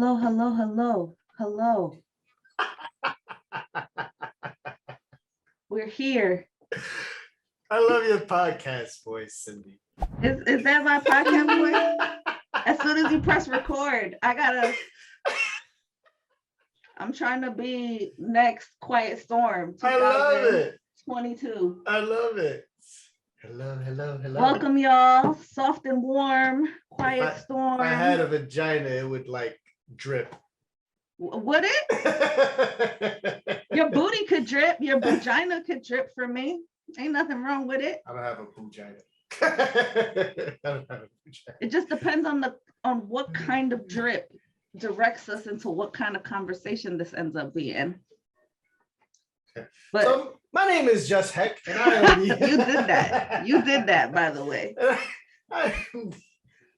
Hello, hello, hello, hello. We're here. I love your podcast voice, Cindy. Is that my podcast voice? As soon as you press record, I'm trying to be next Quiet Storm I love it. 2022. I love it. Hello, hello, hello. Welcome, y'all. Soft and warm, Quiet Storm. If I had a vagina, it would like drip. Would it? Your booty could drip. Your vagina could drip for me. Ain't nothing wrong with it. I don't have a vagina. It just depends on what kind of drip directs us into what kind of conversation this ends up being. But so my name is JxS Hek, and I am the you did that. You did that, by the way. I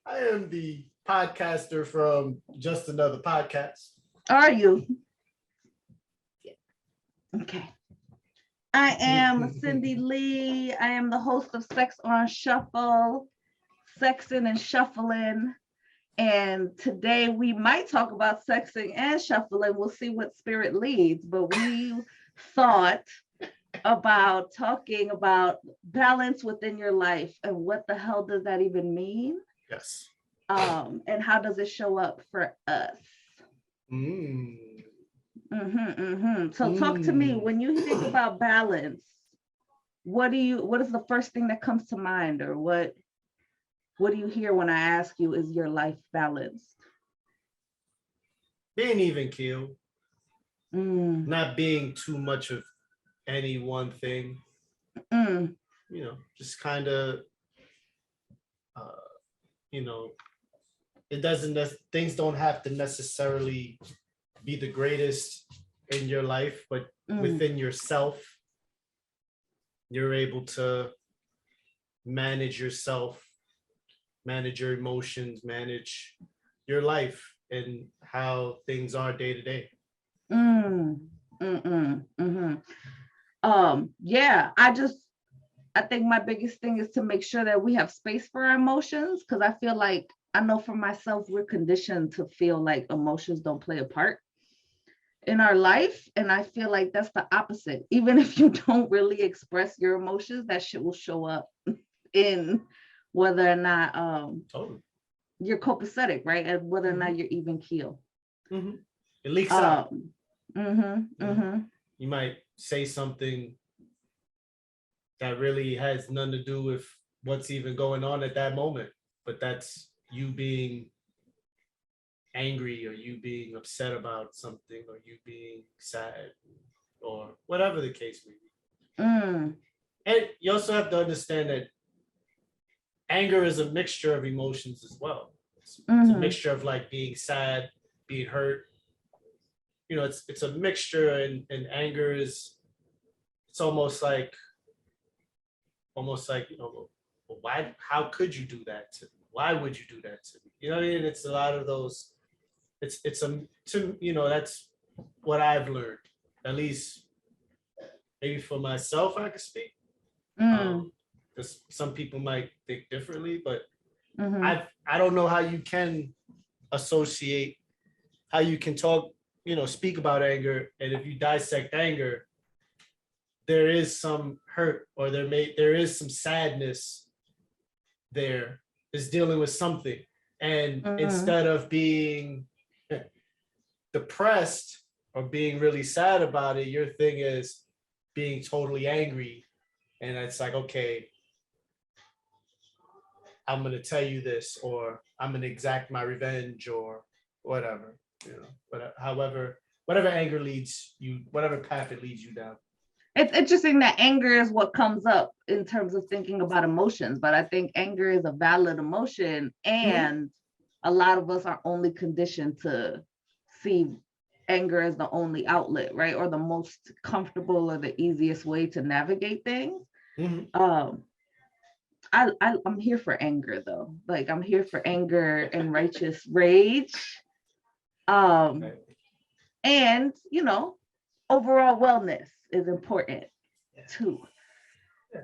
am the podcaster from Just Another Podcast. Are you? Okay. I am Cindy Lee. I am the host of Sex on Shuffle, Sexing and Shuffling. And today we might talk about sexing and shuffling. We'll see what spirit leads, but we thought about talking about balance within your life and what the hell does that even mean? Yes. And how does it show up for us? So talk to me. When you think about balance, what is the first thing that comes to mind, or what do you hear when I ask you, is your life balanced? Being even keel. Not being too much of any one thing. Just kind of it doesn't, things don't have to necessarily be the greatest in your life, but within yourself, you're able to manage yourself, manage your emotions, manage your life and how things are day to day. I think my biggest thing is to make sure that we have space for our emotions, because I feel like, I know for myself, we're conditioned to feel like emotions don't play a part in our life. And I feel like that's the opposite. Even if you don't really express your emotions, that shit will show up in whether or not you're copacetic, right? And whether or not you're even keel. It leaks out. You might say something that really has nothing to do with what's even going on at that moment, but that's you being angry, or you being upset about something, or you being sad, or whatever the case may be. And you also have to understand that anger is a mixture of emotions as well. It's a mixture of like being sad, being hurt. It's a mixture, and anger is, it's almost like, why, how could you do that to me? Why would you do that to me? You know what I mean? It's a lot of those, that's what I've learned, at least maybe for myself, I could speak. Because some people might think differently, but I don't know how you can associate, how you can talk, speak about anger, and if you dissect anger, there is some hurt, or there is some sadness there. Is dealing with something, and instead of being depressed or being really sad about it, your thing is being totally angry, and it's like, okay, I'm gonna tell you this, or I'm gonna exact my revenge, or whatever, but whatever anger leads you, whatever path it leads you down. It's interesting that anger is what comes up in terms of thinking about emotions, but I think anger is a valid emotion, and a lot of us are only conditioned to see anger as the only outlet, right? Or the most comfortable or the easiest way to navigate things. I'm here for anger though. Like, I'm here for anger and righteous rage. And overall wellness is important too.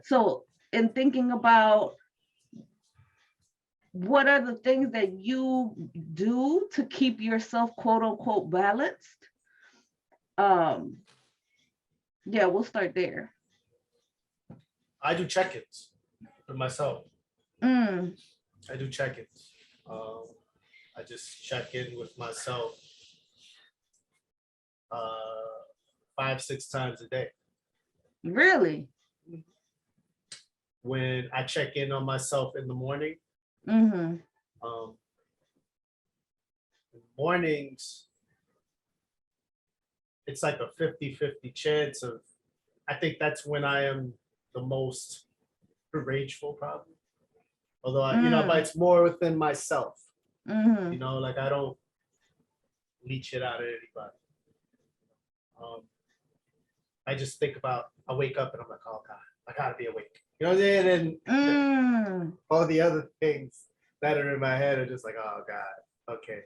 So in thinking about what are the things that you do to keep yourself quote unquote balanced? Yeah, we'll start there. I do check-ins with myself. Mm, I do check-ins. I just check in with myself 5, 6 times a day. really? When I check in on myself in the morning, Mm-hmm. um, mornings, it's like a 50-50 chance of, I think that's when I am the most rageful, probably. Although, but it's more within myself. Mm-hmm. Like I don't leech it out at anybody. I just think about, I wake up and I'm like, oh God, I gotta be awake. You know what I'm saying? And all the other things that are in my head are just like, oh God, okay.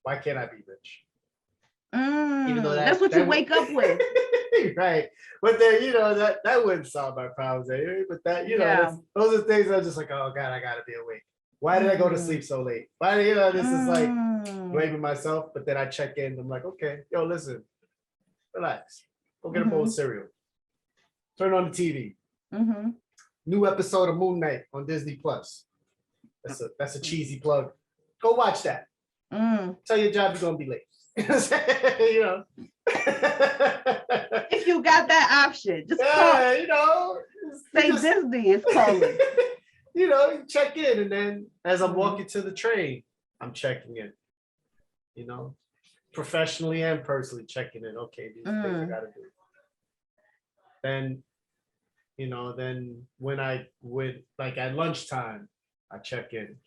Why can't I be rich? Even though That's what you wake up with. Right. But then, that wouldn't solve my problems anyway. But that, those are things I'm just like, oh God, I gotta be awake. Why did I go to sleep so late? Why, this is like blaming myself. But then I check in, I'm like, okay, yo, listen, relax. Go get a bowl of cereal. Turn on the TV. New episode of Moon Knight on Disney Plus. That's a cheesy plug. Go watch that. Tell your job you're gonna be late. If you got that option, just call. Say Disney is calling. You check in, and then as I'm walking to the train, I'm checking in. Professionally and personally checking in. Okay, these things I gotta do. Then, then when I would, like at lunchtime, I check in.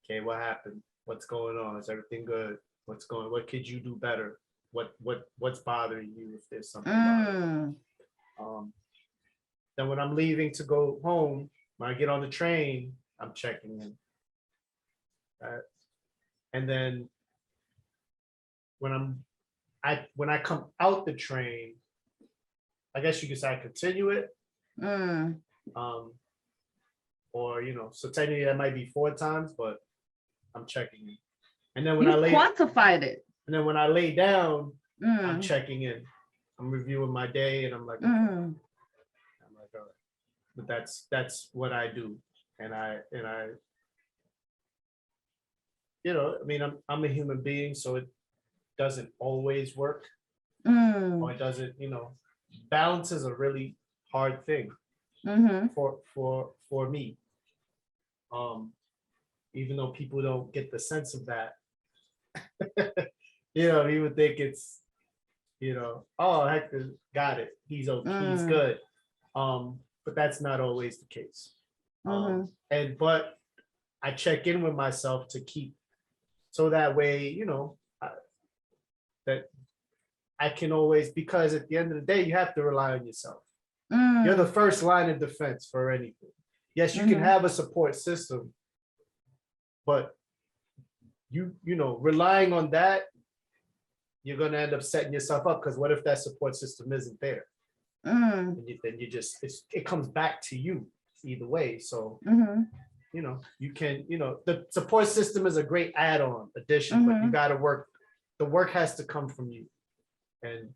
Okay, what happened? What's going on? Is everything good? What could you do better? What's bothering you if there's something bothering you? Then when I'm leaving to go home, when I get on the train, I'm checking in. And then when I come out the train, I guess you could say I continue it. Or so technically that might be 4 times, but I'm checking in. And then when you quantified it. And then when I lay down, I'm checking in. I'm reviewing my day, and I'm like, okay. I'm like, all right. But that's what I do, and I, I mean, I'm a human being, so it doesn't always work, or it doesn't, balance is a really hard thing for me. Even though people don't get the sense of that. You would think it's, oh, Hector got it. He's okay, he's good. But that's not always the case. But I check in with myself to keep, so that way, that I can always, because at the end of the day, you have to rely on yourself. You're the first line of defense for anything. Yes, you can have a support system, but relying on that, you're going to end up setting yourself up, because what if that support system isn't there? And then you just, it comes back to you either way. So, you can, the support system is a great add-on addition, but you got to work. The work has to come from you. And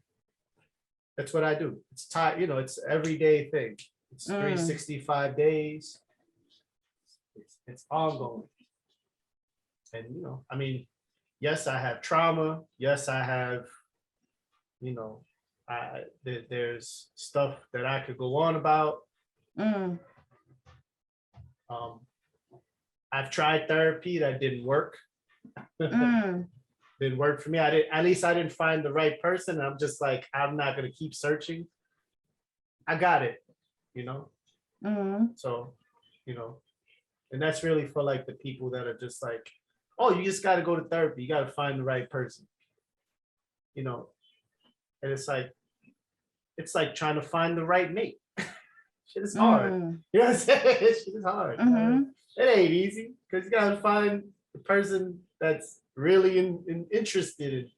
that's what I do. It's it's everyday thing. It's 365 days. It's ongoing. And, I mean, yes, I have trauma. Yes, I have, there's stuff that I could go on about. I've tried therapy, that didn't work. Didn't work for me. At least I didn't find the right person. I'm just like, I'm not going to keep searching. I got it, So, and that's really for like the people that are just like, oh, you just got to go to therapy. You got to find the right person, and it's like trying to find the right mate. Shit is hard. You know what I'm saying? Shit is hard. It ain't easy, because you got to find the person that's really interested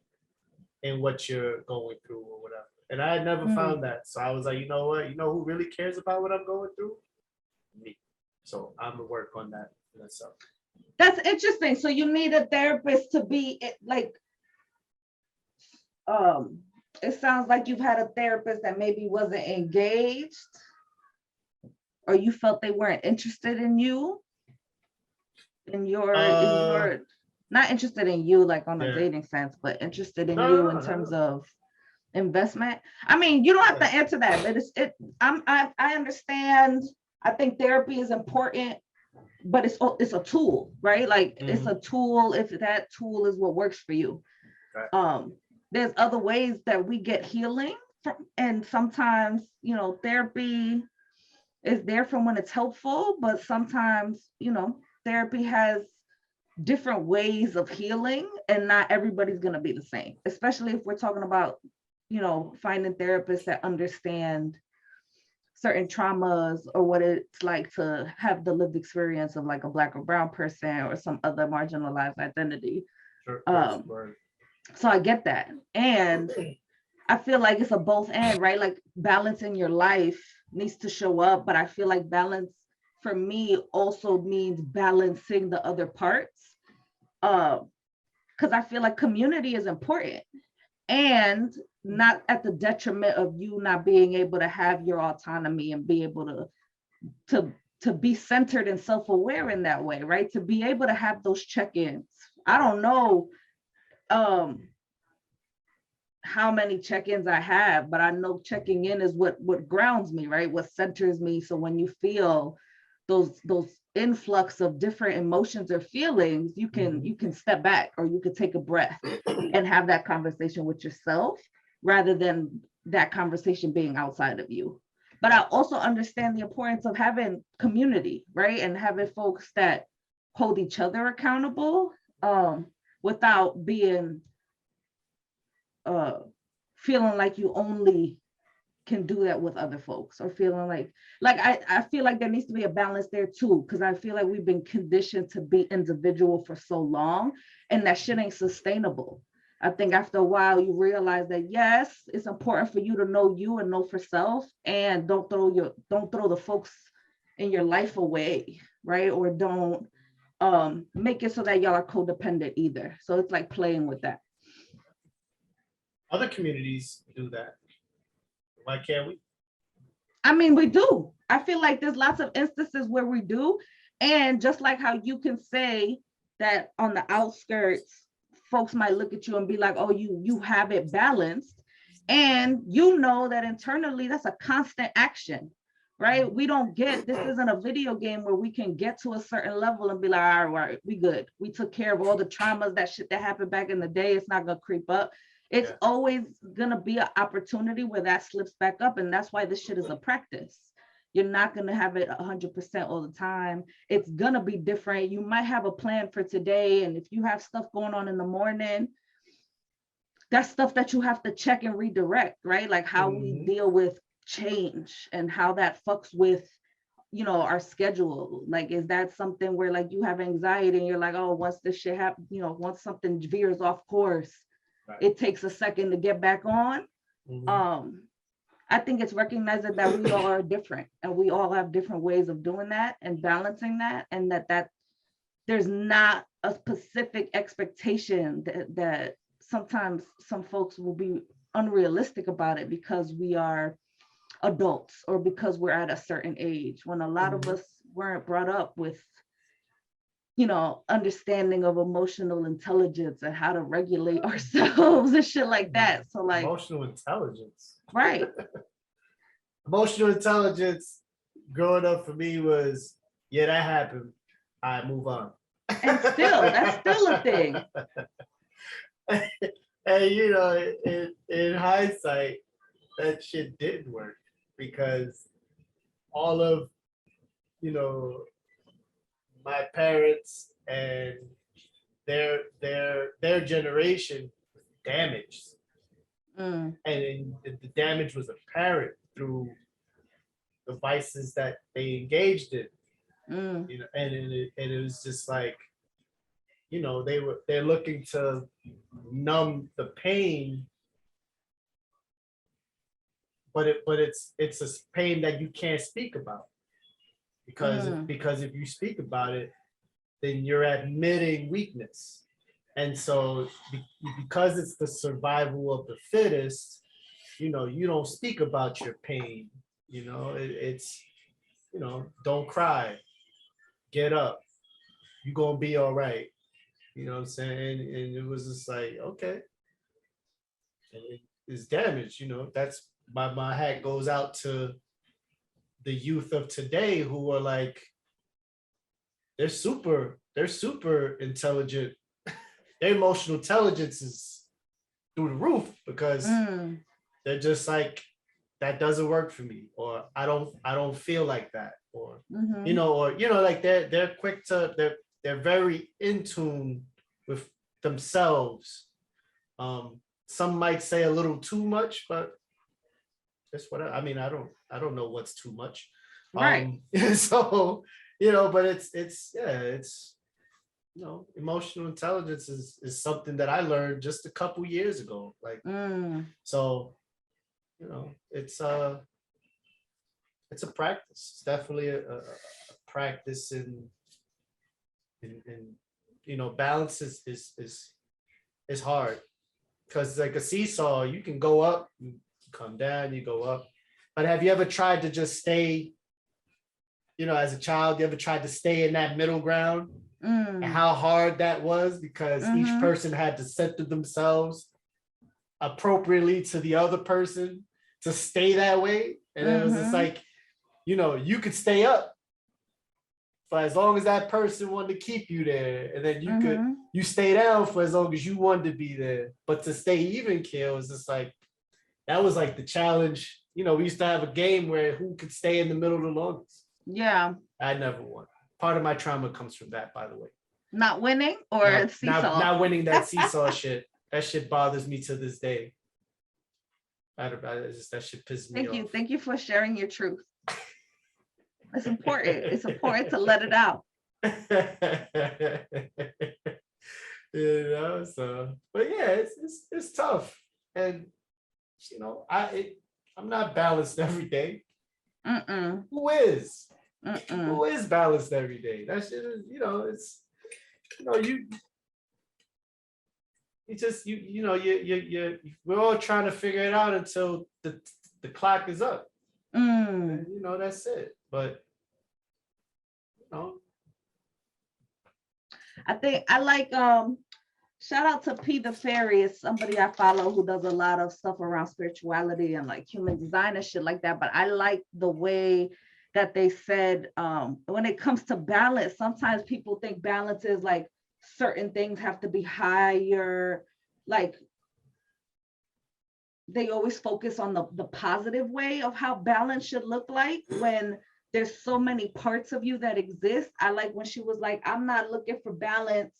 in what you're going through or whatever. And I had never found that. So I was like, you know what? You know who really cares about what I'm going through? Me. So I'm gonna work on that So that's interesting. So you need a therapist to be like, it sounds like you've had a therapist that maybe wasn't engaged, or you felt they weren't interested in you, in your not interested in you like on a dating sense, but interested in you in terms of investment. I mean, you don't have to answer that, but I understand. I think therapy is important, but it's a tool, right? Like it's a tool if that tool is what works for you. Right. There's other ways that we get healing from, and sometimes, you know, therapy is there from when it's helpful, but sometimes, you know, therapy has different ways of healing, and not everybody's going to be the same, especially if we're talking about, you know, finding therapists that understand certain traumas or what it's like to have the lived experience of like a Black or brown person or some other marginalized identity. Sure. So I get that. And I feel like it's a both and, right? Like balance in your life needs to show up, but I feel like balance for me also means balancing the other parts. Because I feel like community is important, and not at the detriment of you not being able to have your autonomy and be able to be centered and self-aware in that way, right? To be able to have those check-ins. I don't know how many check-ins I have, but I know checking in is what grounds me, right? What centers me. So when you feel those influx of different emotions or feelings, you can step back, or you could take a breath and have that conversation with yourself rather than that conversation being outside of you. But I also understand the importance of having community, right? And having folks that hold each other accountable, without being feeling like you only can do that with other folks, or feeling like I feel like there needs to be a balance there too, because I feel like we've been conditioned to be individual for so long, and that shit ain't sustainable. I think after a while you realize that yes, it's important for you to know you and know for self, and don't throw the folks in your life away, right? Or don't make it so that y'all are codependent either. So it's like playing with that. Other communities do that. Why can't we? I mean, we do. I feel like there's lots of instances where we do. And just like how you can say that on the outskirts, folks might look at you and be like, oh, you have it balanced. And you know that internally that's a constant action, right? We don't get, this isn't a video game where we can get to a certain level and be like, all right, we good. We took care of all the traumas, that shit that happened back in the day. It's not gonna creep up. It's always gonna be an opportunity where that slips back up. And that's why this shit is a practice. You're not gonna have it 100% all the time. It's gonna be different. You might have a plan for today. And if you have stuff going on in the morning, that's stuff that you have to check and redirect, right? Like how we deal with change and how that fucks with, you know, our schedule. Like, is that something where like you have anxiety and you're like, oh, once this shit happens, you know, once something veers off course, it takes a second to get back on. I think it's recognizing that we all are different and we all have different ways of doing that and balancing that, and that there's not a specific expectation that sometimes some folks will be unrealistic about it because we are adults or because we're at a certain age, when a lot of us weren't brought up with, you know, understanding of emotional intelligence and how to regulate ourselves and shit like that. So like emotional intelligence. Right. Emotional intelligence growing up for me was, yeah, that happened. I move on. And still, that's still a thing. And you know, in hindsight, that shit didn't work because all of, you know, my parents and their generation was damaged. And the damage was apparent through the vices that they engaged in. You know, and it was just like, you know, they're looking to numb the pain, but it's a pain that you can't speak about because if you speak about it, then you're admitting weakness. And so because it's the survival of the fittest, you know, you don't speak about your pain. You know, it's, you know, don't cry, get up, you're gonna be all right. You know what I'm saying? And it was just like, okay. And it's damaged, you know. That's my hat goes out to the youth of today who are like, they're super intelligent. Their emotional intelligence is through the roof because they're just like, that doesn't work for me, or I don't feel like that, or you know, or you know, like they're quick to they're very in tune with themselves. Some might say a little too much, but that's what I mean. I don't know what's too much. Right. So, you know, but it's yeah, it's, you know, emotional intelligence is something that I learned just a couple years ago. Like, so, you know, it's a practice. It's definitely a practice in you know, balance is hard because like a seesaw, you can go up, you come down, you go up. But have you ever tried to just stay, you know, as a child, you ever tried to stay in that middle ground? And how hard that was because each person had to center themselves appropriately to the other person to stay that way. And it was just like, you know, you could stay up for as long as that person wanted to keep you there. And then you stay down for as long as you wanted to be there. But to stay even keel was just like, that was like the challenge. You know, we used to have a game where who could stay in the middle the longest. Yeah. I never won. Part of my trauma comes from that, by the way. Not winning or seesaw? Not winning that seesaw shit. That shit bothers me to this day. That shit pisses me off. Thank you for sharing your truth. It's important. It's important to let it out. You know, so, but yeah, it's tough. And, you know, I'm not balanced every day. Who is? Who is balanced every day? That shit is, you know, it's, you know, you just, you know, we're all trying to figure it out until the clock is up. And, you know, that's it. But, you know. I think I like, shout out to P the Fairy, is somebody I follow who does a lot of stuff around spirituality and like human design and shit like that. But I like the way that they said, when it comes to balance, sometimes people think balance is like certain things have to be higher, like they always focus on the positive way of how balance should look like when there's so many parts of you that exist. I like when she was like, I'm not looking for balance,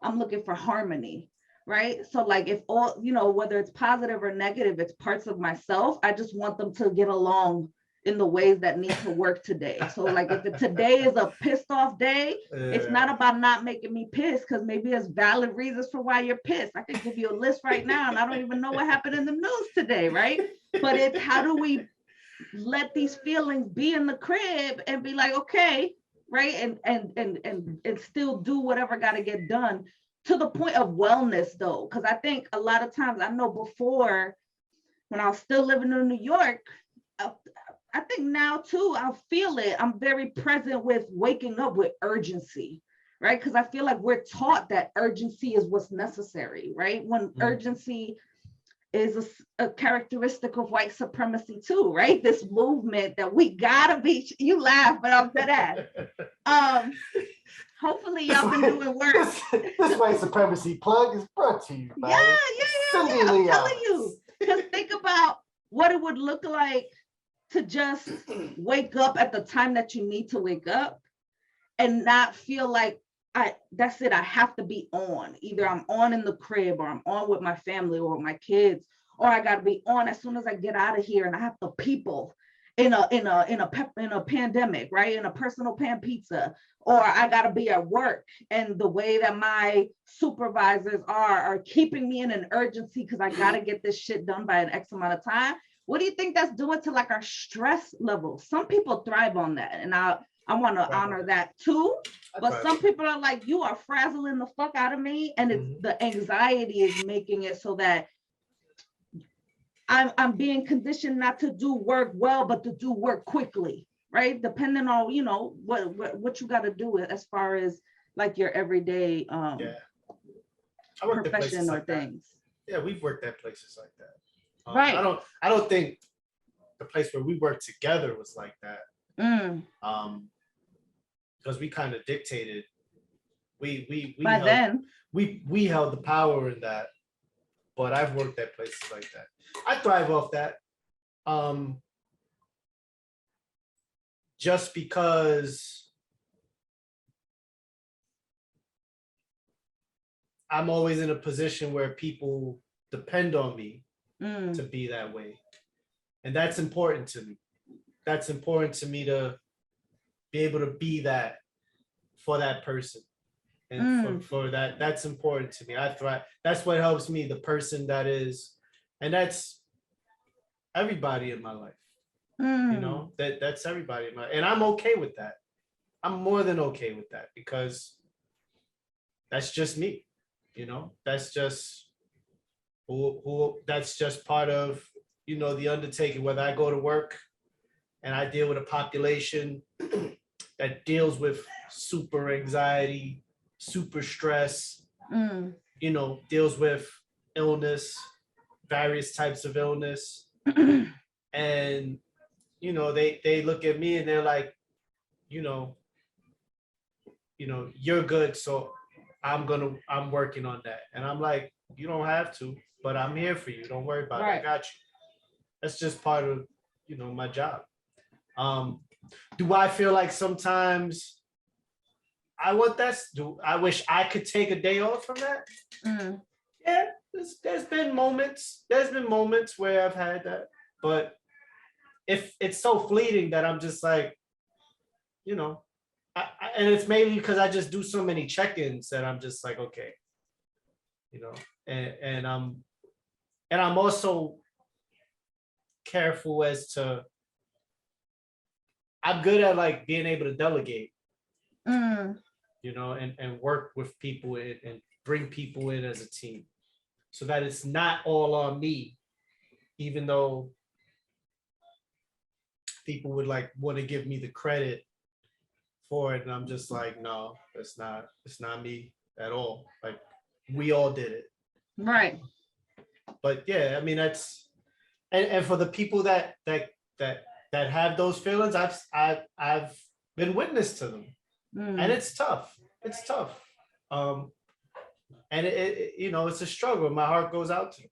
I'm looking for harmony, right? So like if all, you know, whether it's positive or negative, it's parts of myself, I just want them to get along in the ways that need to work today. So like if today is a pissed off day, it's not about not making me pissed, because maybe there's valid reasons for why you're pissed. I could give you a list right now and I don't even know what happened in the news today, right? But it's how do we let these feelings be in the crib and be like, okay, right? And still do whatever got to get done, to the point of wellness though. Because I think a lot of times, I know before when I was still living in New York, I think now too, I feel it. I'm very present with waking up with urgency, right? Because I feel like we're taught that urgency is what's necessary, right? When urgency is a characteristic of white supremacy too, right? This movement that we gotta be, you laugh, but I'm dead ass. Hopefully y'all been doing work. This white supremacy plug is brought to you by Cindy Lee. I'm telling you, because think about what it would look like to just wake up at the time that you need to wake up and not feel like that's it, I have to be on. Either I'm on in the crib, or I'm on with my family or with my kids, or I gotta be on as soon as I get out of here and I have to people in a pandemic, right? In a personal pan pizza, or I gotta be at work. And the way that my supervisors are keeping me in an urgency because I gotta get this shit done by an X amount of time. What do you think that's doing to like our stress levels? Some people thrive on that. And I want to honor that too. But some people are like, you are frazzling the fuck out of me, and it's the anxiety is making it so that I'm being conditioned not to do work well, but to do work quickly, right? Depending on, you know, what you got to do as far as like your everyday profession or things. Yeah, we've worked at places like that. Right. I don't think the place where we worked together was like that. Because we kind of dictated. We held the power in that. But I've worked at places like that. I thrive off that. Just because I'm always in a position where people depend on me to be that way. And that's important to me. That's important to me to be able to be that for that person. And for that, that's important to me. I thrive. That's what helps me, the person that is, and that's everybody in my life. You know, that's everybody in my, and I'm okay with that. I'm more than okay with that because that's just me. You know, that's just that's just part of, you know, the undertaking. Whether I go to work and I deal with a population that deals with super anxiety, super stress, you know, deals with illness, various types of illness. And, you know, they look at me and they're like, you know, you're good. So I'm working on that. And I'm like, you don't have to, but I'm here for you. Don't worry about it. I got you. That's just part of, you know, my job. Do I feel like sometimes I wish I could take a day off from that? Yeah, there's been moments where I've had that, but if it's so fleeting that I'm just like, you know, and it's maybe because I just do so many check-ins that I'm just like, okay, you know, and I'm also careful as to, I'm good at like being able to delegate, you know, and work with people and bring people in as a team so that it's not all on me, even though people would like want to give me the credit for it. And I'm just like, no, it's not me at all. Like we all did it. Right. But yeah, I mean, that's, and for the people that have those feelings, I've been witness to them. And it's tough. It's tough. And it you know, it's a struggle. My heart goes out to them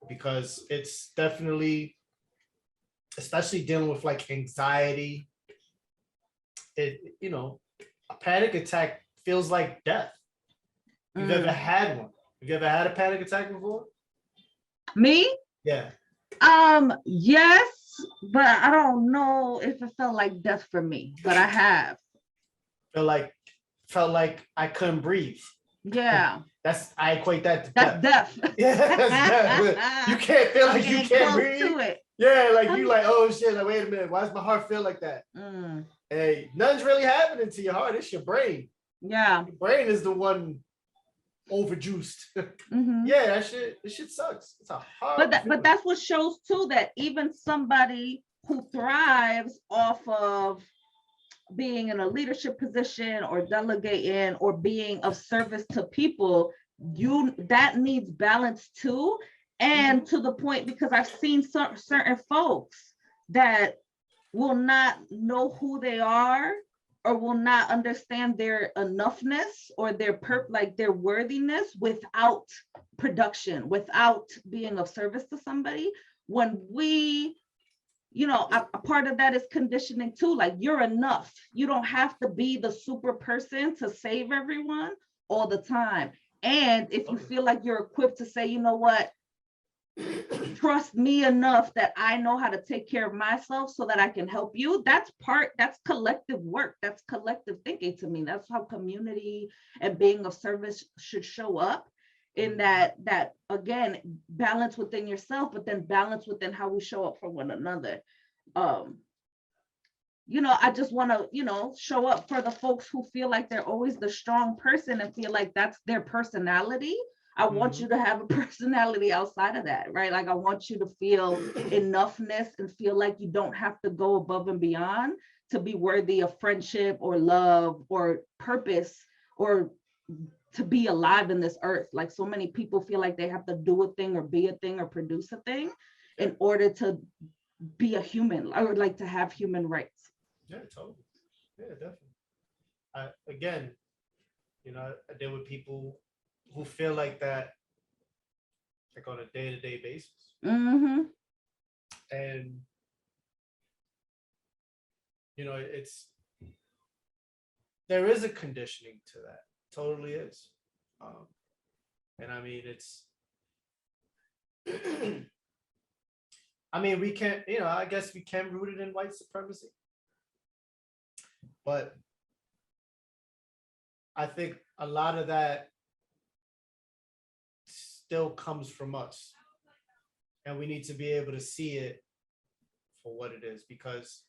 because it's definitely, especially dealing with like anxiety. It, you know, a panic attack feels like death. You've ever had one? Have you ever had a panic attack before? Me? Yeah. Yes, but I don't know if it felt like death for me, but I have. Felt like I couldn't breathe. Yeah. I equate that to death. That's death. Yeah, that's death. You can't feel like you can't breathe. Yeah, like you like, oh shit, like wait a minute, why does my heart feel like that? Hey, nothing's really happening to your heart, it's your brain. Yeah. Your brain is the one overjuiced. Yeah, that shit sucks. It's a hard but that's what shows too, that even somebody who thrives off of being in a leadership position or delegating or being of service to people, that needs balance too. And to the point, because I've seen certain folks that will not know who they are or will not understand their enoughness or their their worthiness without production, without being of service to somebody. When we, you know, a part of that is conditioning too. Like, you're enough. You don't have to be the super person to save everyone all the time. And if you feel like you're equipped to say, you know what, trust me enough that I know how to take care of myself so that I can help you, that's collective work. That's collective thinking to me. That's how community and being of service should show up, in that again, balance within yourself, but then balance within how we show up for one another. I just want to, show up for the folks who feel like they're always the strong person and feel like that's their personality. I want you to have a personality outside of that, right? Like I want you to feel enoughness and feel like you don't have to go above and beyond to be worthy of friendship or love or purpose or to be alive in this earth. Like so many people feel like they have to do a thing or be a thing or produce a thing in order to be a human or like to have human rights. Yeah, totally. Yeah, definitely. Again, I deal with people who feel like that, like on a day-to-day basis. Mm-hmm. And it's there is a conditioning to that. Totally is. And I mean, it's I mean, we can't, I guess we can root it in white supremacy. But I think a lot of that still comes from us. And we need to be able to see it for what it is, because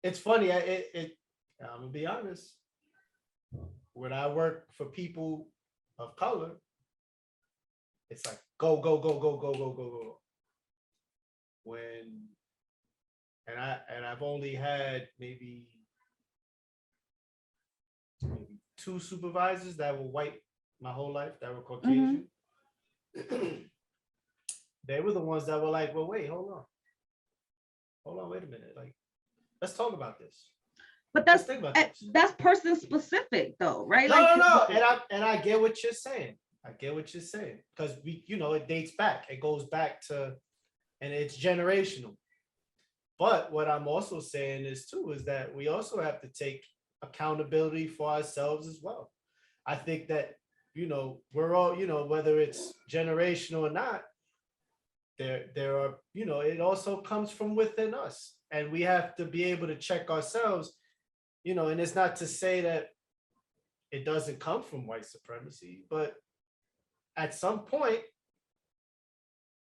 it's funny. I'm gonna be honest. When I work for people of color, it's like go, go, go, go, go, go, go, go. I've only had maybe two supervisors that were white my whole life, that were Caucasian. Mm-hmm. They were the ones that were like, well, wait, hold on, wait a minute. Like, let's talk about this. But that's person specific though, right? No. And I get what you're saying. Because it dates back. It goes back to, and it's generational. But what I'm also saying is that we also have to take accountability for ourselves as well. I think that, we're all, whether it's generational or not, there are, it also comes from within us. And we have to be able to check ourselves, and it's not to say that it doesn't come from white supremacy, but at some point,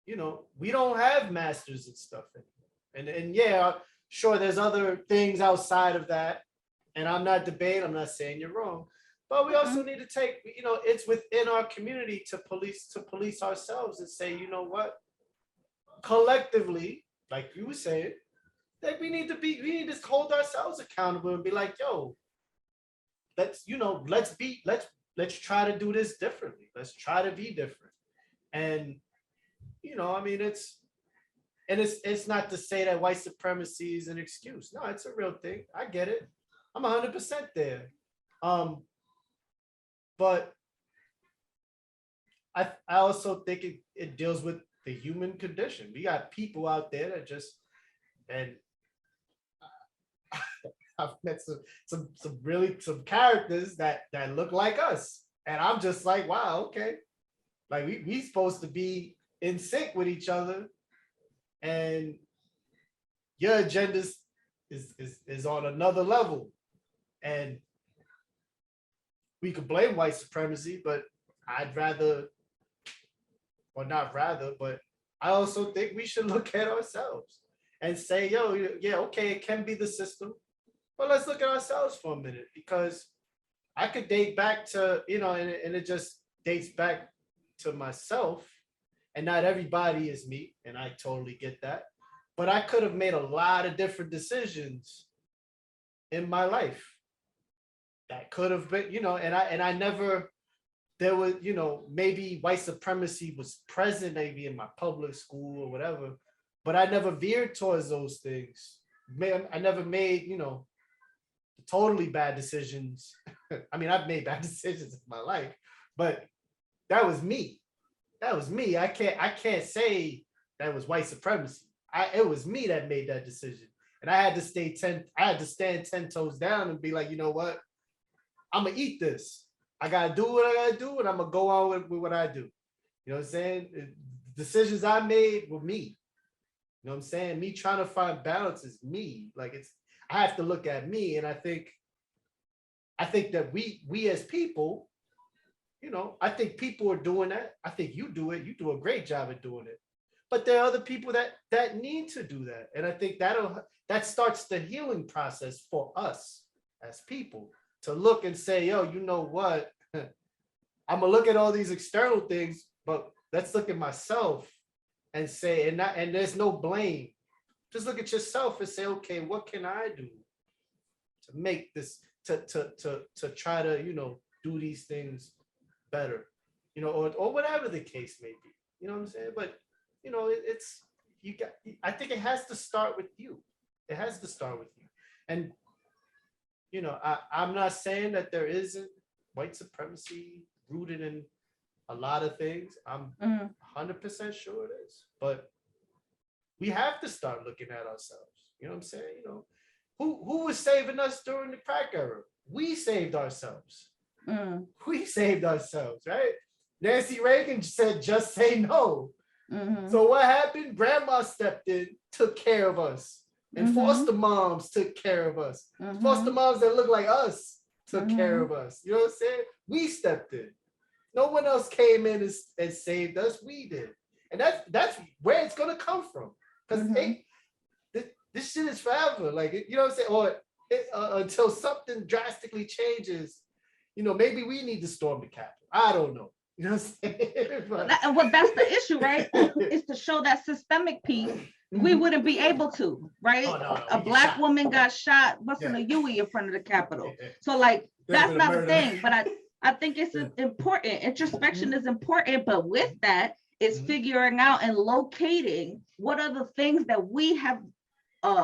we don't have masters and stuff anymore. And yeah, sure, there's other things outside of that. And I'm not debating, I'm not saying you're wrong. But we also need to take, it's within our community to police ourselves and say, you know what? Collectively, like you were saying, that we need to hold ourselves accountable and be like, yo, let's try to do this differently. Let's try to be different. And I mean, it's not to say that white supremacy is an excuse. No, it's a real thing. I get it. I'm 100% there. But I also think it deals with the human condition. We got people out there that just, and I've met some characters that look like us, and I'm just like, wow, okay, like we supposed to be in sync with each other, and your agenda is on another level, and we could blame white supremacy, but I'd rather, or not rather, but I also think we should look at ourselves and say, yo, yeah, okay, it can be the system, but let's look at ourselves for a minute, because I could date back to, and it just dates back to myself, and not everybody is me, and I totally get that, but I could have made a lot of different decisions in my life that could have been, and I never, there was, maybe white supremacy was present maybe in my public school or whatever, but I never veered towards those things. I never made, totally bad decisions. I mean, I've made bad decisions in my life, but that was me. I can't say that was white supremacy. It was me that made that decision. And I had to stand 10 toes down and be like, you know what? I'm gonna eat this. I gotta do what I gotta do, and I'm gonna go on with what I do. You know what I'm saying? Decisions I made were me. You know what I'm saying? Me trying to find balance is me. Like I have to look at me, and I think that we as people, I think people are doing that. I think you do it. You do a great job at doing it. but there are other people that need to do that. And I think that starts the healing process for us as people to look and say, yo, you know what? I'm gonna look at all these external things, but let's look at myself and say, and there's no blame. Just look at yourself and say, okay, what can I do to make this to try to, do these things better, or whatever the case may be. You know what I'm saying? But it's I think it has to start with you. It has to start with you. And I'm not saying that there isn't white supremacy rooted in a lot of things. I'm 100% sure it is. But we have to start looking at ourselves. You know what I'm saying? Who was saving us during the crack era? We saved ourselves. We saved ourselves, right? Nancy Reagan said, just say no. So what happened? Grandma stepped in, took care of us. And foster moms took care of us. Foster moms that look like us took care of us. You know what I'm saying? We stepped in. No one else came in and saved us. We did. And that's where it's going to come from. Because this shit is forever. Like, you know what I'm saying? Or until something drastically changes, maybe we need to storm the Capitol. I don't know. You know what I'm saying? Well, that's the issue, right? Is to show that systemic piece. We wouldn't be able to, right? Oh, no, a black woman got shot busting a Yui in front of the Capitol. So like, that's not the thing. But I think it's important. Introspection is important. But with that, it's figuring out and locating what are the things that we have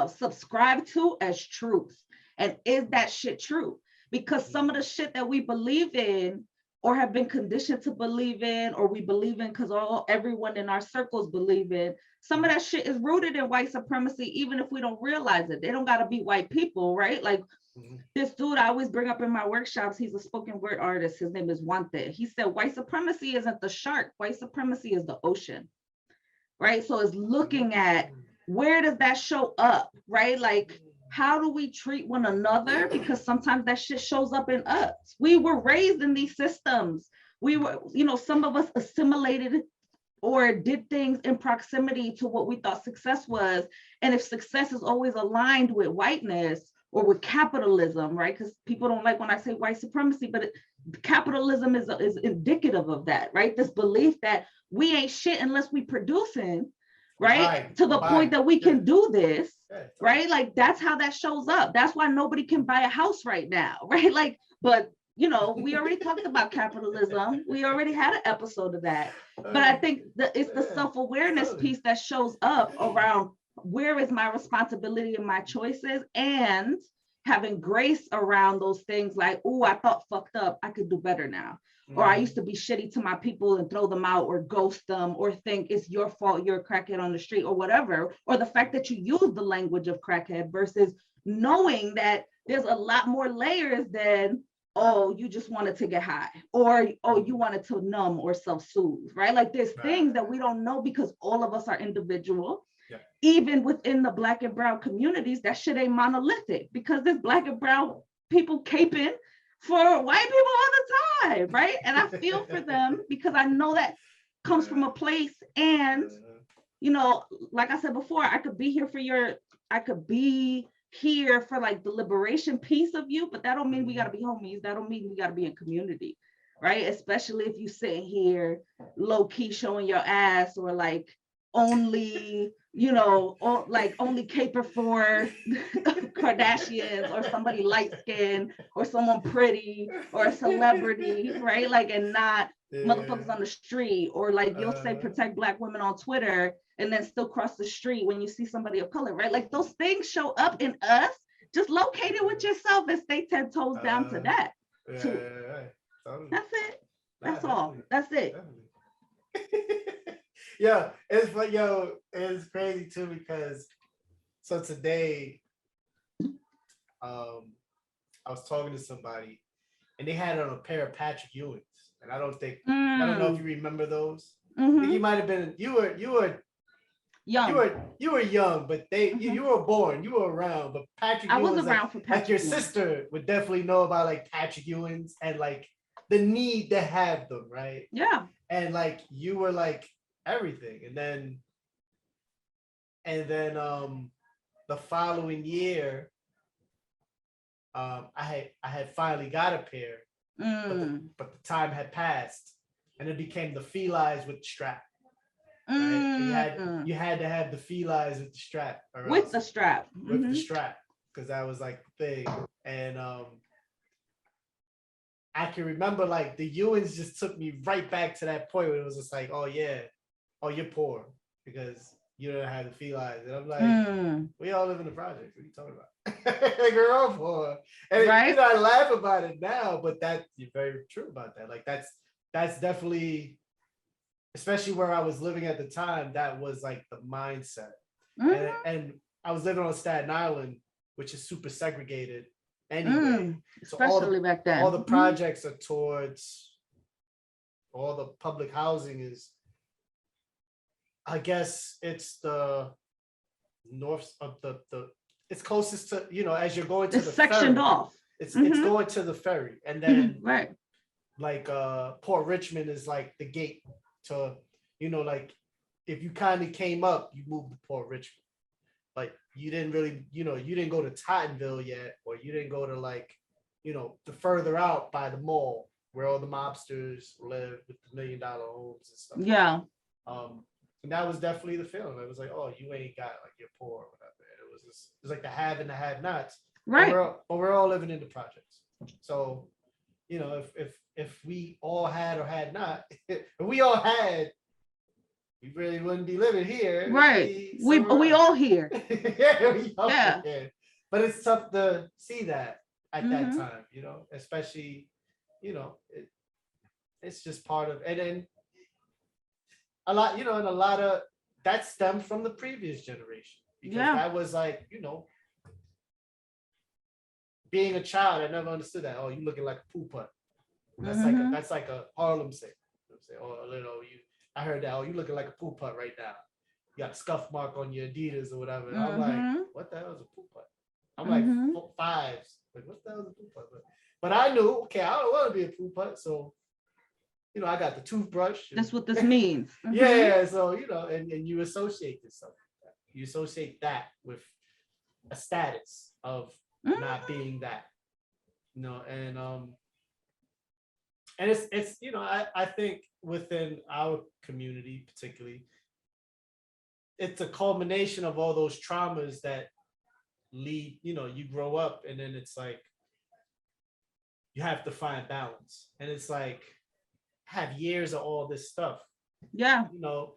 subscribed to as truth. And is that shit true? Because some of the shit that we believe in or have been conditioned to believe in, or we believe in because everyone in our circles believe in, some of that shit is rooted in white supremacy, even if we don't realize it. They don't got to be white people, right? Like this dude I always bring up in my workshops, he's a spoken word artist. His name is Wante. He said, white supremacy isn't the shark. White supremacy is the ocean, right? So it's looking at where does that show up, right? Like, how do we treat one another? Because sometimes that shit shows up in us. We were raised in these systems. We were, some of us assimilated or did things in proximity to what we thought success was. And if success is always aligned with whiteness or with capitalism, right? Because people don't like when I say white supremacy, but capitalism is indicative of that, right? This belief that we ain't shit unless we producing, right? To the point that we can do this, right? Like that's how that shows up. That's why nobody can buy a house right now, right? Like, but we already talked about capitalism. We already had an episode of that. But I think that it's the self-awareness piece that shows up around where is my responsibility and my choices, and having grace around those things like, oh, I thought fucked up, I could do better now. Or I used to be shitty to my people and throw them out or ghost them or think it's your fault, you're a crackhead on the street or whatever. Or the fact that you use the language of crackhead versus knowing that there's a lot more layers than, oh, you just wanted to get high, or, oh, you wanted to numb or self-soothe, right? Like there's things that we don't know because all of us are individual. Yeah. Even within the Black and brown communities, that shit ain't monolithic because there's Black and brown people caping for white people all the time, right? And I feel for them because I know that comes from a place. And, like I said before, I could be here for like the liberation piece of you, but that don't mean we got to be homies. That don't mean we got to be in community, right? Especially if you sit here low key showing your ass or like only, only caper for Kardashians or somebody light skinned or someone pretty or a celebrity, right? Like, and not motherfuckers on the street, or like you'll say protect Black women on Twitter and then still cross the street when you see somebody of color, right? Like those things show up in us. Just locate it with yourself and stay 10 toes down to that. That's it. That's all. That's it. Yeah, it's crazy too because so today, I was talking to somebody and they had on a pair of Patrick Ewings, and I don't know if you remember those. I think you might have been you were young. You were young, but you were born, you were around, but Patrick Ewings, I was around for Patrick. Like your sister would definitely know about like Patrick Ewings and like the need to have them, right? Yeah. And like you were like everything, and then And then the following year, I had finally got a pair, but the time had passed, and it became the felines with the strap. Right? You had to have the felines with the strap, or with the strap, with the strap, because that was like the thing. And I can remember like the Ewans just took me right back to that point where it was just like, oh yeah, oh you're poor because you don't have the felines. And I'm like, we all live in the projects. What are you talking about? Like we're all poor. And right? You know, I laugh about it now, but you're very true about that. Like that's definitely, especially where I was living at the time, that was like the mindset. And I was living on Staten Island, which is super segregated anyway. Especially back then. All the projects are towards, all the public housing is, I guess it's the north of the it's closest to, you know, as you're going to it's the sectioned ferry. off. It's going to the ferry. And then right. Like Port Richmond is like the gate to, you know, like if you kind of came up, you moved to Port Richmond. Like you didn't really, you know, you didn't go to Tottenville yet, or you didn't go to like, you know, the further out by the mall where all the mobsters live with the $1 million homes and stuff. Yeah. And that was definitely the feeling. It was like, oh, you ain't got, like, you're poor or whatever. It was like the have and the have nots. Right. But we're all living in the projects. So, you know, if we all had or had not, if we all had, we really wouldn't be living here. Right. We all here. Yeah, we all here. But it's tough to see that at that time, you know, especially, you know, it's just part of, and then a lot, you know, and a lot of that stemmed from the previous generation, because that was like, you know, being a child, I never understood that. Oh, you looking like a poo putt. That's like a Harlem thing. Oh, you know, I heard that. Oh, you looking like a poo putt right now. You got a scuff mark on your Adidas or whatever. And I'm like, what the hell is a poo putt? I'm like 5s. Like, what the hell is a poo putt? But I knew, okay, I don't want to be a poo putt, so you know, I got the toothbrush. That's what this means. Yeah, so you know, and you associate this stuff. You associate that with a status of not being that, you know, and it's you know, I think within our community particularly, it's a culmination of all those traumas that lead, you know, you grow up and then it's like you have to find balance, and it's like have years of all this stuff. Yeah, you know,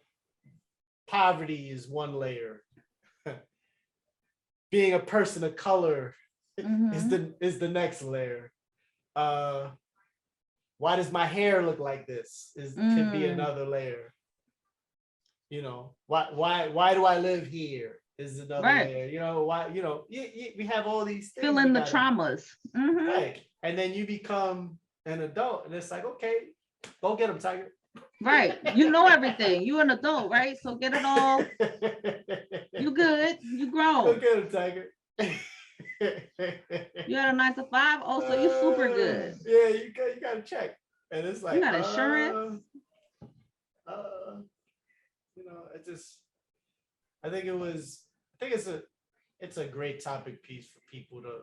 poverty is one layer. Being a person of color is the next layer. Why does my hair look like this? Could be another layer. You know, why do I live here? Is another layer. You know, why, you know, we have all these things. Fill in the traumas. Right. And then you become an adult and it's like, okay, go get them, Tiger. Right. You know everything. You an adult, right? So get it all. You good. You grown. Go get them, Tiger. You had a 9 to 5. Oh, so you super good. Yeah, you got to check. And it's like, you got insurance. You know, I think it's a great topic piece for people to,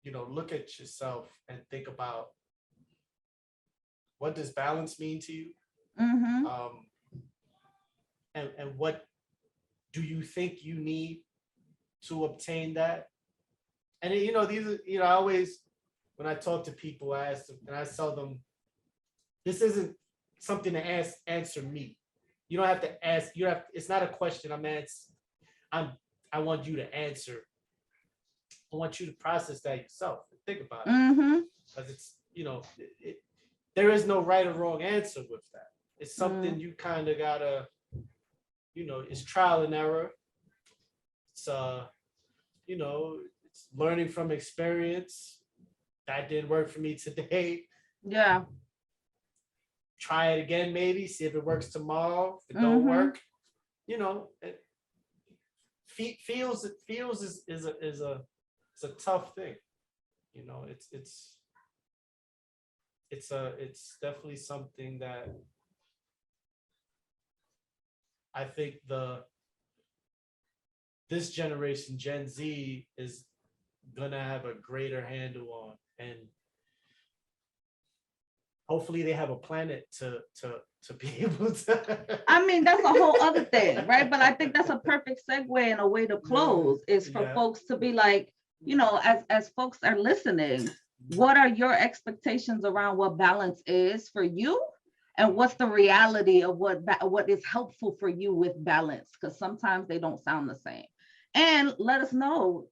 you know, look at yourself and think about, what does balance mean to you? And what do you think you need to obtain that? And you know, these are, you know, I always, when I talk to people, I ask them and I tell them, this isn't something to answer me. You don't have to ask. It's not a question I want you to answer. I want you to process that yourself and think about it. Because it's, you know, there is no right or wrong answer with that. It's something you kind of gotta, you know, it's trial and error. It's you know, it's learning from experience. That didn't work for me today. Yeah. Try it again, maybe see if it works tomorrow. If it don't work, you know, feels is a tough thing. You know, it's definitely something that I think this generation, Gen Z, is gonna have a greater handle on, and hopefully they have a planet to be able to. I mean, that's a whole other thing, right? But I think that's a perfect segue and a way to close is for folks to be like, you know, as folks are listening, what are your expectations around what balance is for you? And what's the reality of what is helpful for you with balance? Because sometimes they don't sound the same. And let us know,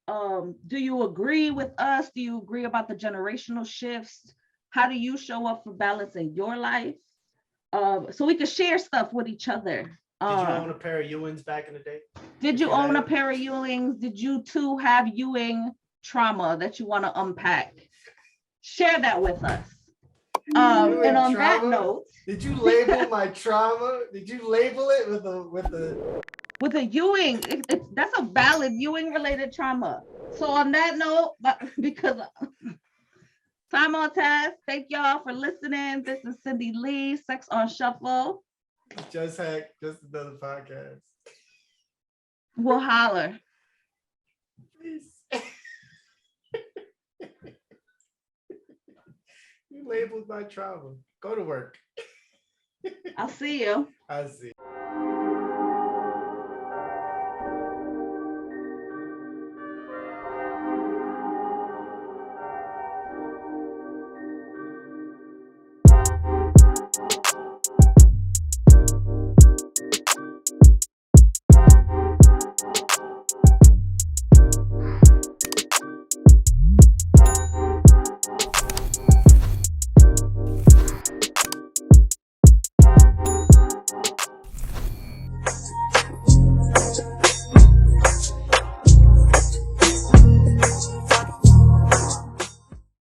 do you agree with us? Do you agree about the generational shifts? How do you show up for balance in your life? So we can share stuff with each other. Did you own a pair of Ewans back in the day? Did you own a pair of Ewings? Did you too have Ewing trauma that you want to unpack? Share that with us. And on that note, did you label my trauma? Did you label it with a Ewing? That's a valid Ewing related trauma. So on that note, because time on task, thank y'all for listening. This is Cindy Lee, Sex on Shuffle. Just Hek, just another podcast. We'll holler. Please. You labeled my trauma. Go to work. I'll see you. I see.